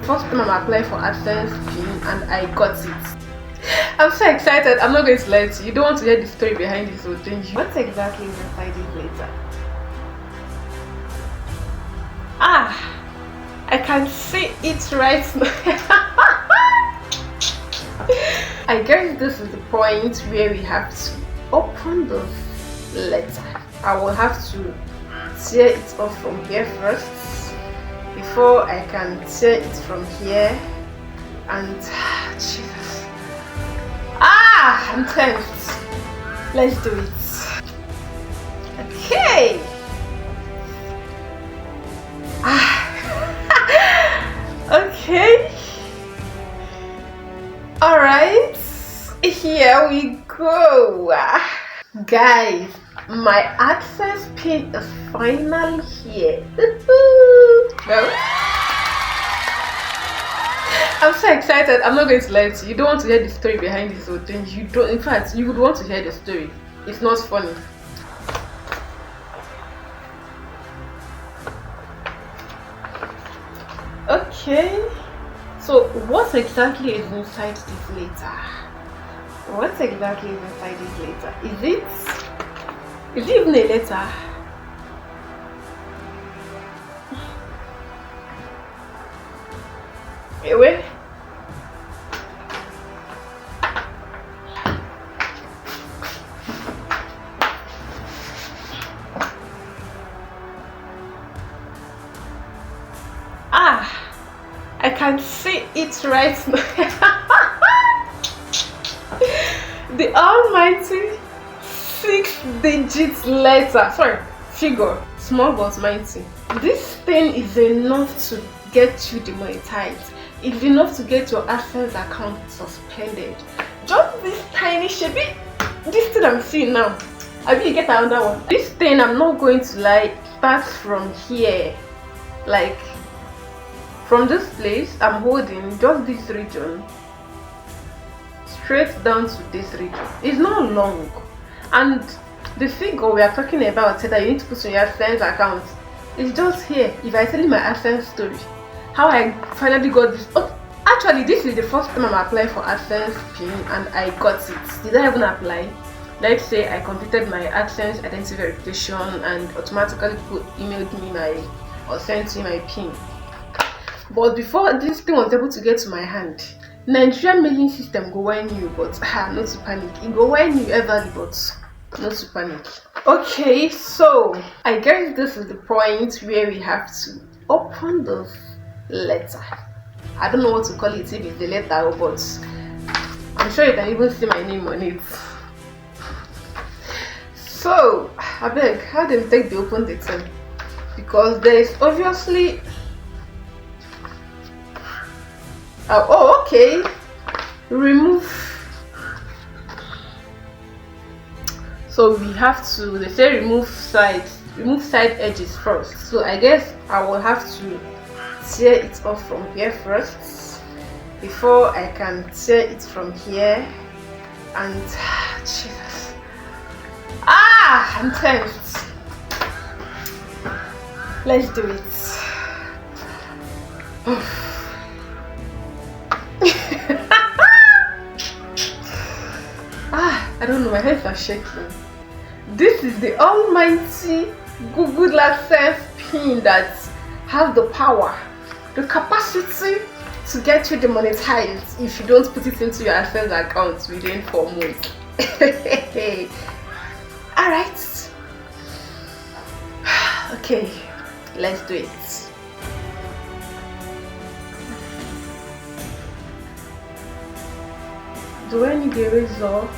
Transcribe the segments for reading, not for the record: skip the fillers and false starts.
First time I'm applying for AdSense PIN and I got it. I'm so excited. I'm not going to lie to you. You don't want to hear the story behind this whole thing. What exactly is inside this letter? I can see it right now. I guess this is the point where we have to open the letter. I will have to tear it off from here first before I can tear it from here. And Jesus, I'm tempted. Let's do it. Okay. Okay. All right. Here we go. Guys, my AdSense PIN is finally here. No? I'm so excited. I'm not going to lie to you. You don't want to hear the story behind this whole thing. You don't. In fact, you would want to hear the story. It's not funny. Okay. So what exactly is inside this letter? What exactly is inside this letter? Is it even a letter? Wait. I can see it right now. The almighty 6-digit letter, figure, small but mighty. This thing is enough to get you demonetized. It's enough to get your AdSense account suspended. Just this tiny shabby, this thing I'm seeing now. I will get another one. This thing, I'm not going to lie, starts from here, like from this place. I'm holding just this region straight down to this region. It's not long, and the figure we are talking about that you need to put on your AdSense account is just here. If I tell you my AdSense story, how I finally got this. Oh, actually, this is the first time I'm applying for AdSense PIN and I got it. Did I even apply? Let's say I completed my AdSense identity verification and automatically emailed me or sent me my PIN. But before this thing was able to get to my hand, Nigerian mailing system go when you, but not to panic. It go when you ever, but not to panic. Okay, so I guess this is the point where we have to open the letter. I don't know what to call it, if it's the letter, but I'm sure you can even see my name on it. So I beg, how do you take the open the thing? Because there is obviously oh, okay. Remove. So we have to, they say remove side edges first. So I guess I will have to tear it off from here first before I can tear it from here. And Jesus, I'm tempted. Let's do it. I don't know, my hands are shaking. This is the almighty Google AdSense PIN that has the power, the capacity to get you demonetized if you don't put it into your AdSense account within 4 months. Alright. Okay, let's do it. Do I need a razor?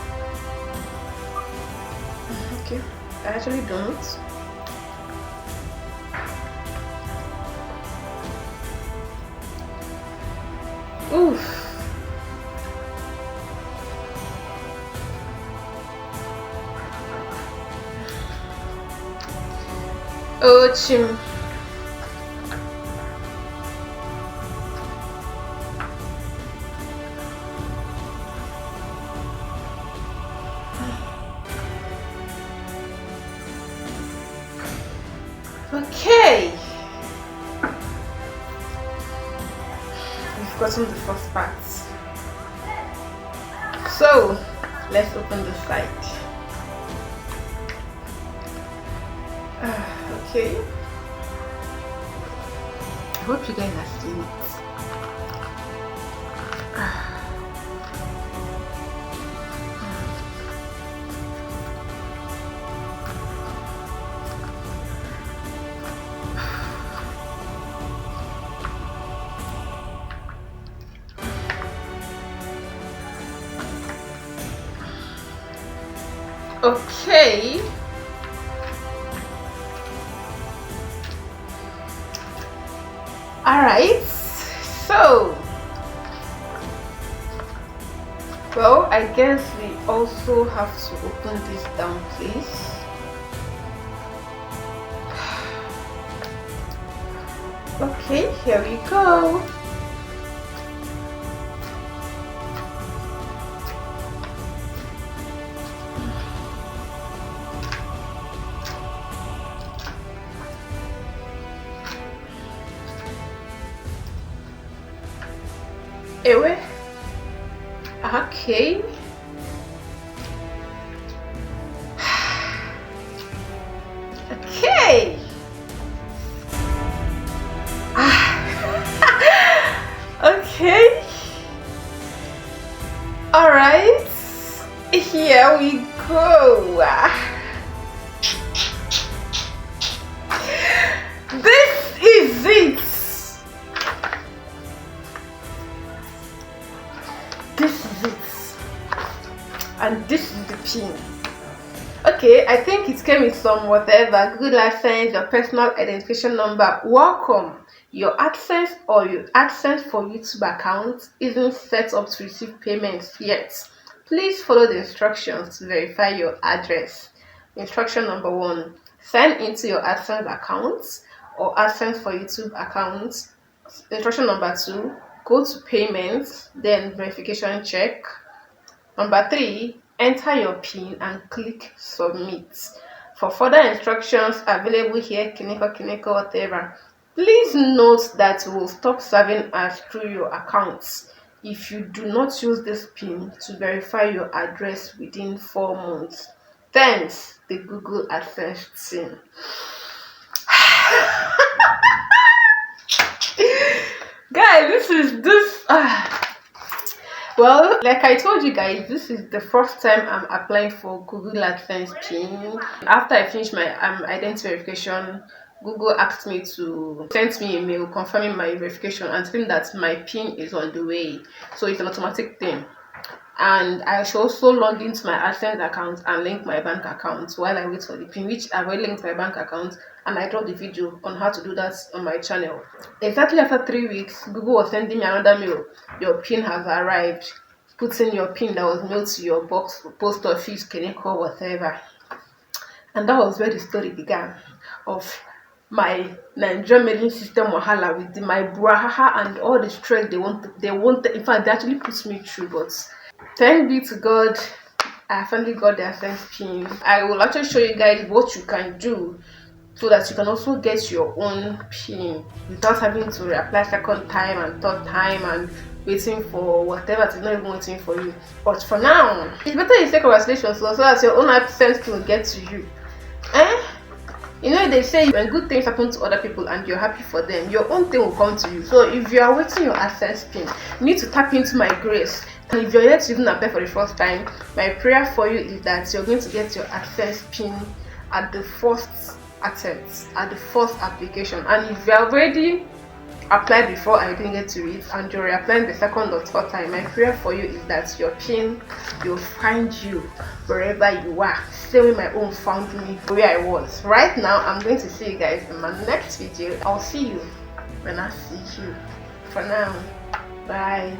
Okay, I actually don't. Oof. Oh, chim. Okay. gotten the first part. So let's open the site. Okay. I hope you guys have seen it. Okay. Alright, so well, I guess we also have to open this down, please. Okay, here we go. Anyway, okay. Okay. Okay. All right. Here we go. This is it. This is it, and this is the pin. Okay, I think it came with some whatever, Google AdSense, your personal identification number. Welcome. Your AdSense or your AdSense for YouTube account isn't set up to receive payments yet. Please follow the instructions to verify your address. Instruction number 1, sign into your AdSense account or AdSense for YouTube account. Instruction number 2, go to payments, then verification check. Number 3, enter your PIN and click submit. For further instructions available here, kineko, whatever. Please note that we will stop serving ads through your accounts if you do not use this PIN to verify your address within 4 months. Thanks, the Google AdSense team. Guys, well, like I told you guys, this is the first time I'm applying for Google AdSense PIN. After I finished my identity verification, Google asked me to send me a mail confirming my verification and telling that my PIN is on the way. So it's an automatic thing. And I should also log into my AdSense account and link my bank account while I wait for the PIN, which I've already linked my bank account, and I dropped the video on how to do that on my channel. Exactly after 3 weeks, Google was sending me another mail. Your PIN has arrived. Put in your PIN that was mailed to your box, post office, kineko, whatever. And that was where the story began of my Nigerian mailing system wahala with my brahaha and all the stress they want. In fact, they actually put me through, but thank be to God, I finally got the AdSense PIN. I will actually show you guys what you can do so that you can also get your own PIN without having to reapply second time and third time and waiting for whatever is not even waiting for you. But for now, it's better you take congratulations so that your own AdSense PIN will get to you. You know, they say when good things happen to other people and you're happy for them, your own thing will come to you. So if you are waiting your AdSense PIN, you need to tap into my grace. And if you're yet to even apply for the first time, my prayer for you is that you're going to get your AdSense PIN at the first attempt, at the first application. And if you're already applied before and you didn't get to it, and you're applying the second or third time, my prayer for you is that your PIN will find you wherever you are. Same way my own found me where I was. Right now, I'm going to see you guys in my next video. I'll see you when I see you. For now, bye.